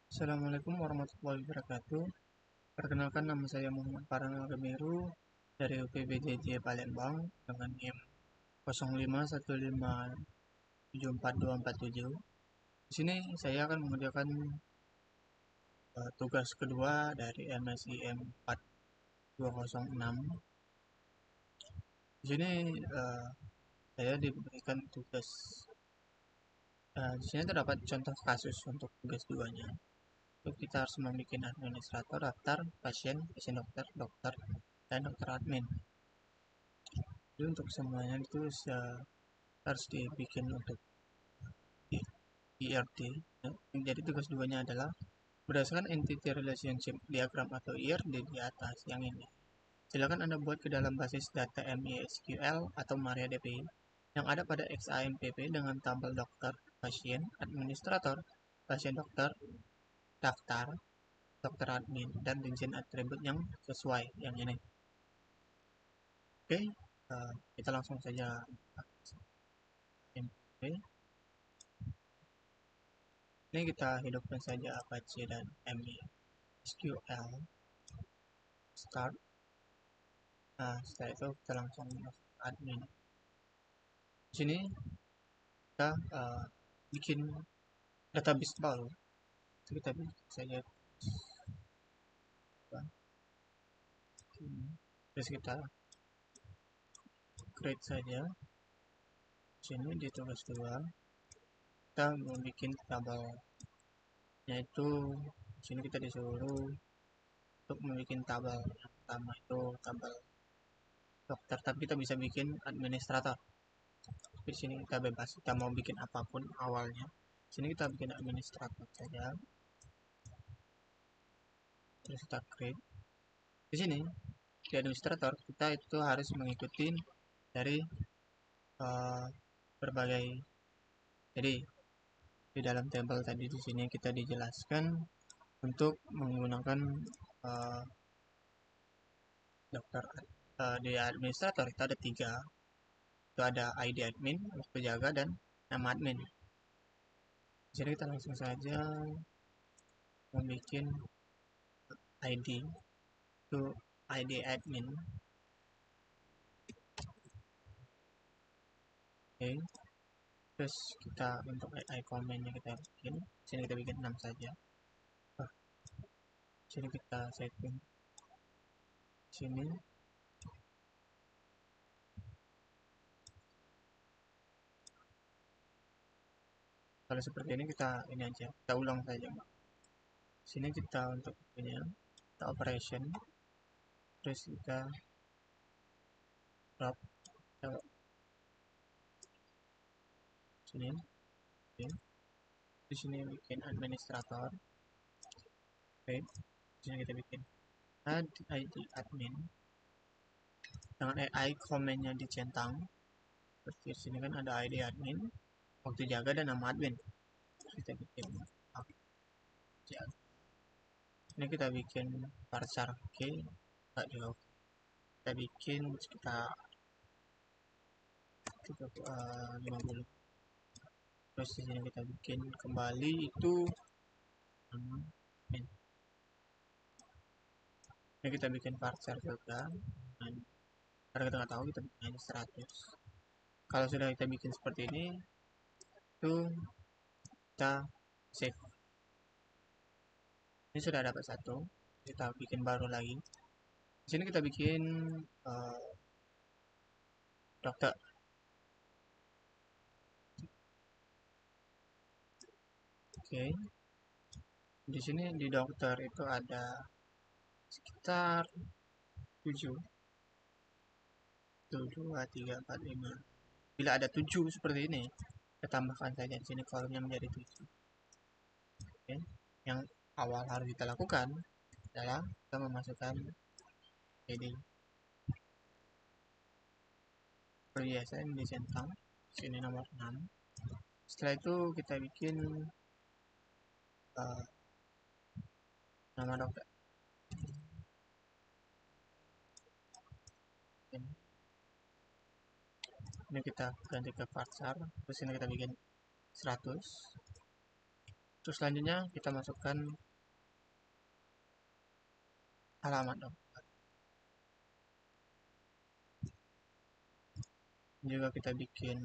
Assalamualaikum warahmatullahi wabarakatuh. Perkenalkan, nama saya Muhammad Farhanal Gemiru dari UPBJJ Palembang dengan NIM 0515742247. Di sini saya akan mengerjakan tugas kedua dari MSIM 4206. Di sini saya diberikan tugas. Di sini terdapat contoh kasus untuk tugas duanya. Itu kita harus membuat administrator, daftar, pasien, pasien dokter, dokter, dan dokter admin. Jadi untuk semuanya itu harus dibikin untuk IRD. Jadi tugas duanya adalah berdasarkan entity relationship diagram atau IRD di atas yang ini. Silakan Anda buat ke dalam basis data MySQL atau MariaDB yang ada pada XAMPP dengan tabel dokter, pasien, administrator, pasien dokter, daftar, dokter admin, dan rincian atribut yang sesuai yang ini. Oke, kita langsung saja MPP. Ini kita hidupkan saja Apache dan MySQL start. Nah, setelah itu kita langsung masuk admin. Di sini kita bikin database baru. Kita bikin saja terus kita create saja. Di sini di tugas 2 kita membuat tabel, yaitu di sini kita disuruh untuk membuat tabel. Yang pertama itu tabel dokter, tapi kita bisa bikin administrator. Di sini kita bebas, kita mau bikin apapun awalnya. Di sini kita bikin administrator saja. Terus kita create. Di sini di administrator kita itu harus mengikuti dari berbagai. Jadi di dalam tabel tadi di sini kita dijelaskan untuk menggunakan dokter di administrator itu ada 3. Itu ada ID admin, waktu jaga, dan nama admin. Jadi kita langsung saja membuat ID itu ID admin. Oke. Terus kita untuk AI komennya kita bikin. Sini kita bikin 6 saja. Sini kita setting. Sini kalau seperti ini ini aja, kita ulang saja. Sini kita untuk ini kita operation, terus kita drop sini. Oke. Di sini bikin administrator. Oke. Di sini kita bikin add ID admin dengan AI komennya dicentang. Terus di sini kan ada ID admin, waktu jaga, dan nama admin. Kita bikin ini kita bikin varchar oke, enggak juga kita bikin sekitar 50. Terus di sini kita bikin kembali itu ini kita bikin varchar juga, dan karena kita nggak tahu kita bikin aja 100. Kalau sudah kita bikin seperti ini itu kita save. Ini sudah dapat 1, kita bikin baru lagi. Di sini kita bikin dokter. Oke. Di sini di dokter itu ada sekitar 7. 1, 2, 3, 4, 5. Bila ada 7 seperti ini, kita tambahkan saja di sini kolomnya menjadi 7. Oke. Yang awal harus kita lakukan adalah kita memasukkan ini perhiasan di centang, sini nomor 6. Setelah itu kita bikin nama dokter. Ini kita ganti ke varchar, terus ini kita bikin 100. Terus selanjutnya kita masukkan alamat dokter. Juga kita bikin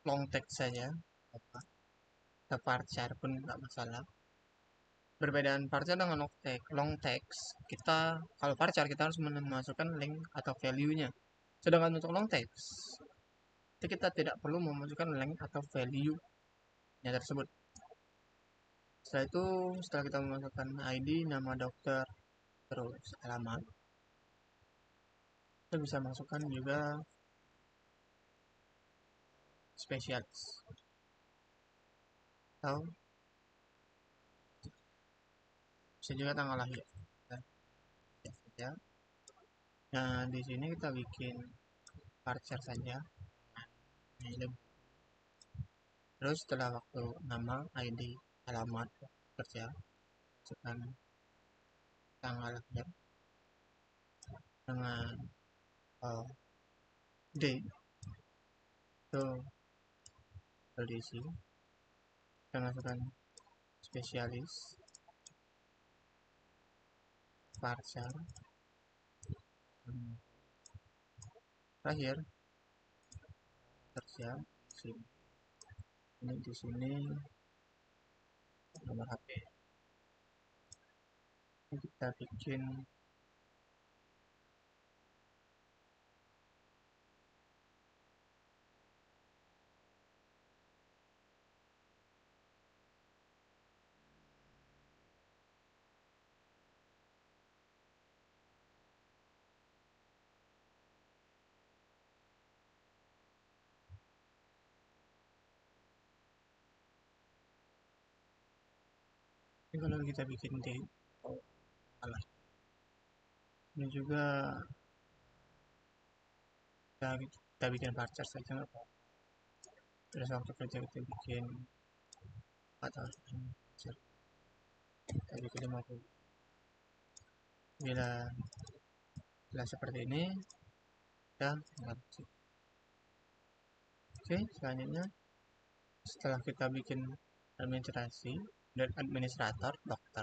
long text saja, apa kita varchar pun nggak masalah. Perbedaan varchar dengan long text, kita kalau varchar kita harus memasukkan link atau value-nya. Sedangkan untuk long text, itu kita tidak perlu memasukkan link atau value-nya tersebut. Setelah itu, setelah kita memasukkan ID, nama dokter, terus alamat, kita bisa masukkan juga spesialis atau bisa juga tanggal lahir. Ya. Nah, di sini kita bikin varchar saja. Terus setelah waktu nama, ID, alamat, kerja, masukkan tanggal lahir dengan D itu diisi. Kita masukkan spesialis, varchar, terakhir kerja sini. Ini di sini nomor HP. Ini kita bikin ini kalau kita bikin D, oh, salah. Ini juga kita bikin varchar saja nggak apa-apa. Terus waktu kerja kita bikin atau kita bikin 50. Bila seperti ini, kita menghapus. Oke, selanjutnya setelah kita bikin administrasi dan administrator dokter,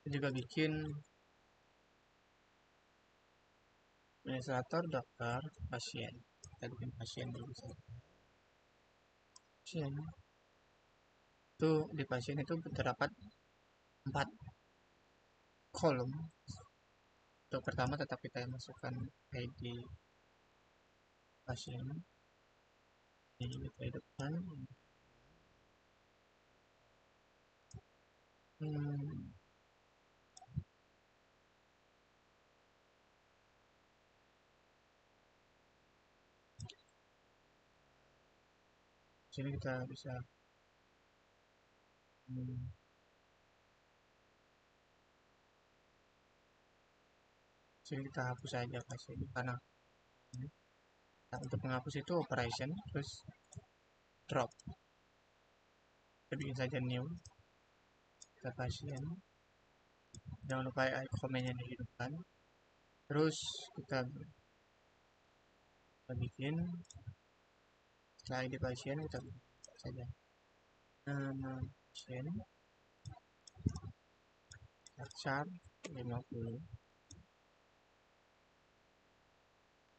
kita juga bikin administrator dokter pasien. Kita bikin pasien dulu saja. Pasien itu di pasien itu terdapat 4 kolom. Untuk pertama tetap kita masukkan ID pasien, ini kita hidupkan. Sini kita bisa sini kita hapus saja pasien karena nah, untuk menghapus itu operation terus drop. Kita bikin saja new, kita pasien, jangan lupa komennya dihidupkan. Terus kita bikin setelah ID pasien kita buka saja nama pasien chart 50,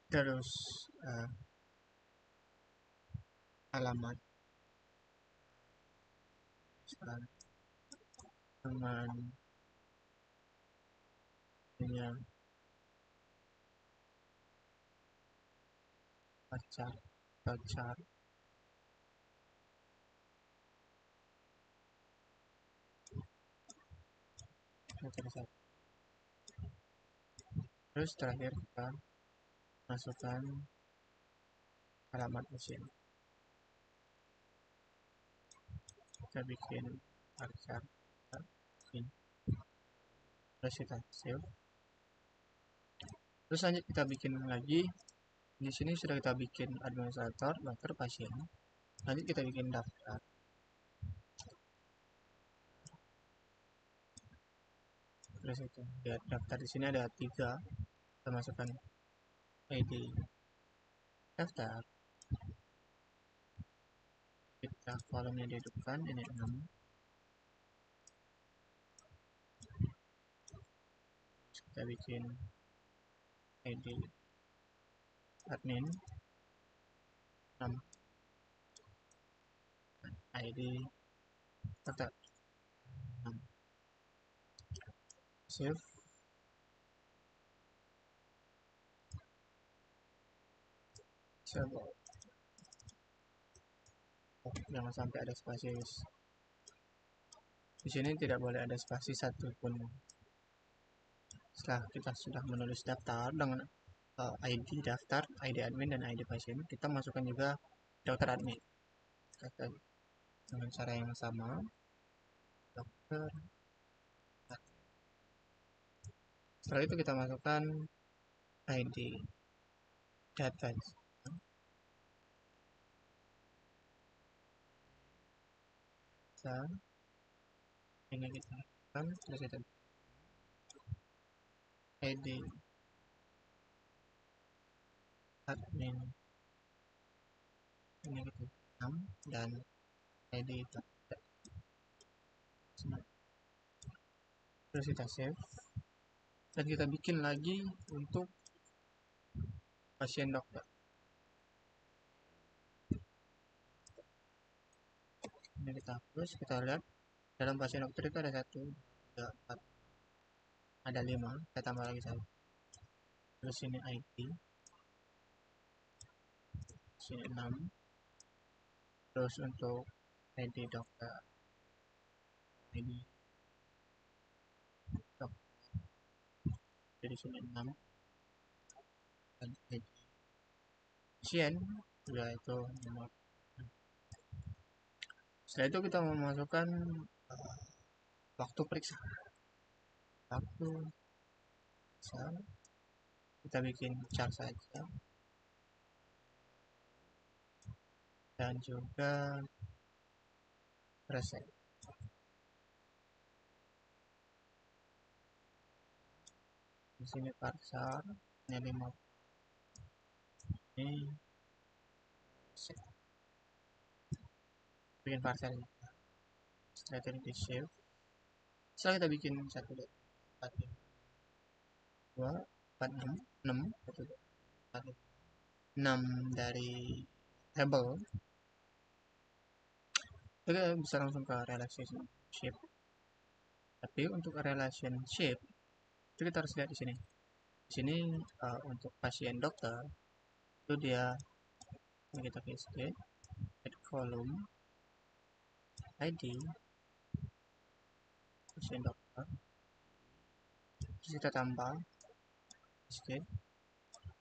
terus alamat teman punya pacar terus terakhir kita masukkan alamat pasien. Kita bikin varchar ini, terus kita save. Terus lanjut kita bikin lagi. Di sini sudah kita bikin administrator dokter pasien. Lanjut kita bikin daftar. Terus itu lihat daftar di sini ada 3. Kita masukkan ID daftar, kita kolomnya dihidupkan, ini 6. Kita bikin ID admin 6, ID daftar 6. Save. Save. Jangan sampai ada spasi. Di sini tidak boleh ada spasi satupun. Setelah kita sudah menulis daftar dengan ID daftar, ID admin dan ID pasien, kita masukkan juga dokter admin. Kata dengan cara yang sama, dokter. Setelah itu kita masukkan ID data. Ini kita masukkan, terus kita ID admin ini kita 6 dan ID data. Terus kita save dan kita bikin lagi untuk pasien dokter. Ini kita hapus, kita lihat dalam pasien dokter itu ada 1, 2, 4, ada 5, kita tambah lagi 1. Terus ini ID, sini 6. Terus untuk ID dokter, ID dokter, jadi sini 6. Dan ID pasien juga itu 5. Setelah itu kita memasukkan waktu periksa. Kita bikin chart saja dan juga resep. Di sini parsar hanya 5. Ini bikin parsar. Setelah itu di save. Setelah kita bikin 1, 2, 4, 6, 6 dari table, kita bisa langsung ke relationship. Tapi untuk relationship itu kita harus lihat di sini. Di sini untuk pasien dokter itu dia, kita paste add column ID pasien dokter, terus kita tambah paste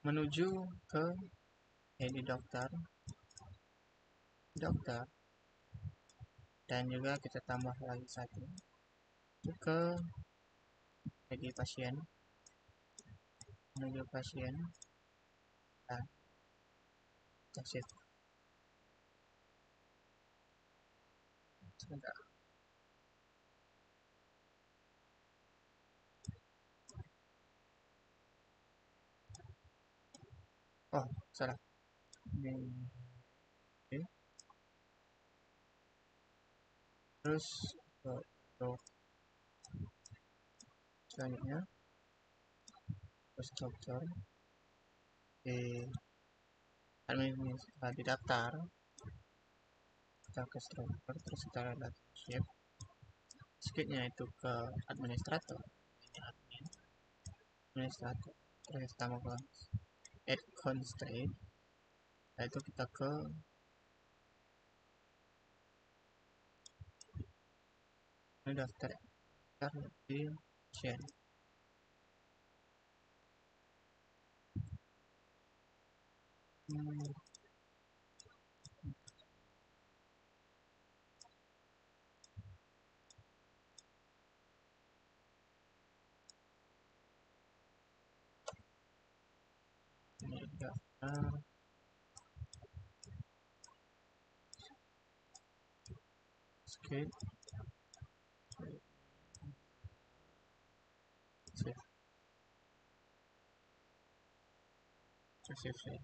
menuju ke ID dokter, dan juga kita tambah lagi 1 ke ID pasien, menuju pasien, dan that's it. Sebentar. Oh, salah. Ini. Okay. Terus untuk selanjutnya struktur di administrasi daftar, kita ke struktur, terus kita lihat shape, skipnya itu ke administrator, terus kita mau ke add constraint, itu kita ke daftar di share. Ini daftar skip save.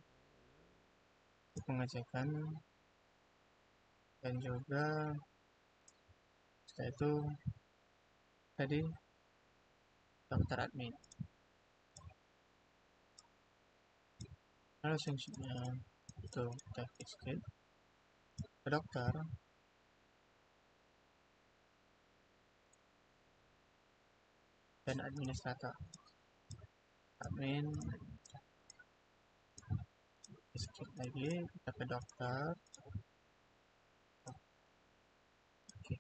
Untuk pengecekan dan juga setelah itu tadi daftar admin. Relationship-nya itu kita skip ke dokter dan administrator. Admin skip lagi, kita ke dokter. Oke,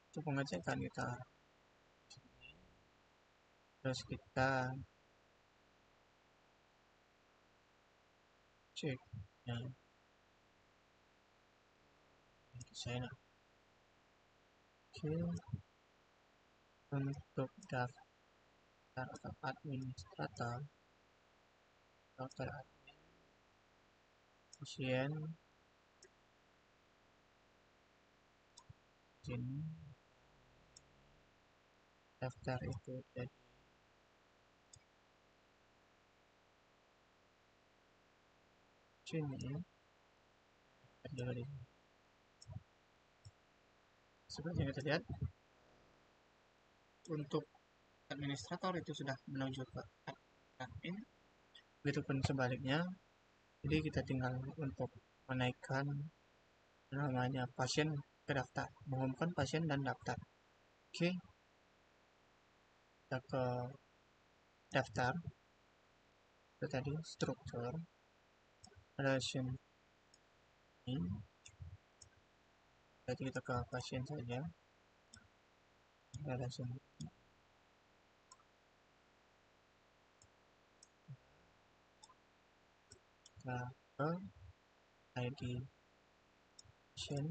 itu pengecekan kita, terus kita cek yang saya. Oke, untuk daftar atau administrator dokter pasien sini daftar itu jadi sini ada di seperti yang kita lihat. Untuk administrator itu sudah menuju ke admin, begitupun sebaliknya. Jadi kita tinggal untuk menaikkan namanya pasien ke daftar, mengumumkan pasien dan daftar. Oke, kita ke daftar. Itu tadi struktur relation ini, berarti kita ke pasien saja. Relation kita ke ID pasien,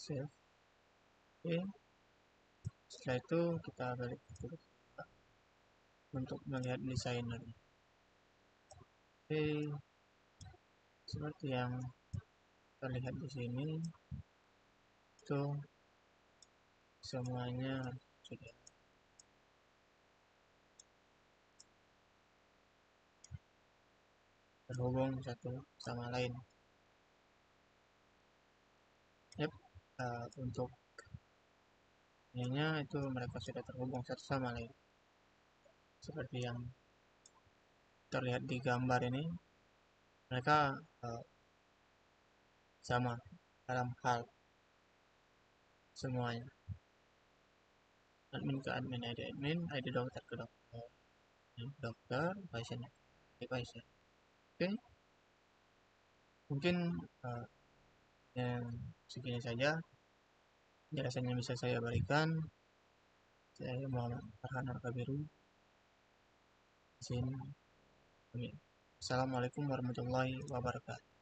save. Oke, setelah itu kita balik ke untuk melihat desainer. Oke, seperti yang terlihat di sini, itu semuanya sudah terhubung satu sama lain. Yep, untuk ininya itu mereka sudah terhubung satu sama lain. Seperti yang terlihat di gambar ini, mereka sama dalam hal semuanya. Admin ke admin, ID dokter ke dokter, dokter, pasien ke pasien. Oke, mungkin yang segini saja penjelasan yang bisa saya berikan. Saya Muhammad Farhan Arkabiru. Assalamualaikum warahmatullahi wabarakatuh.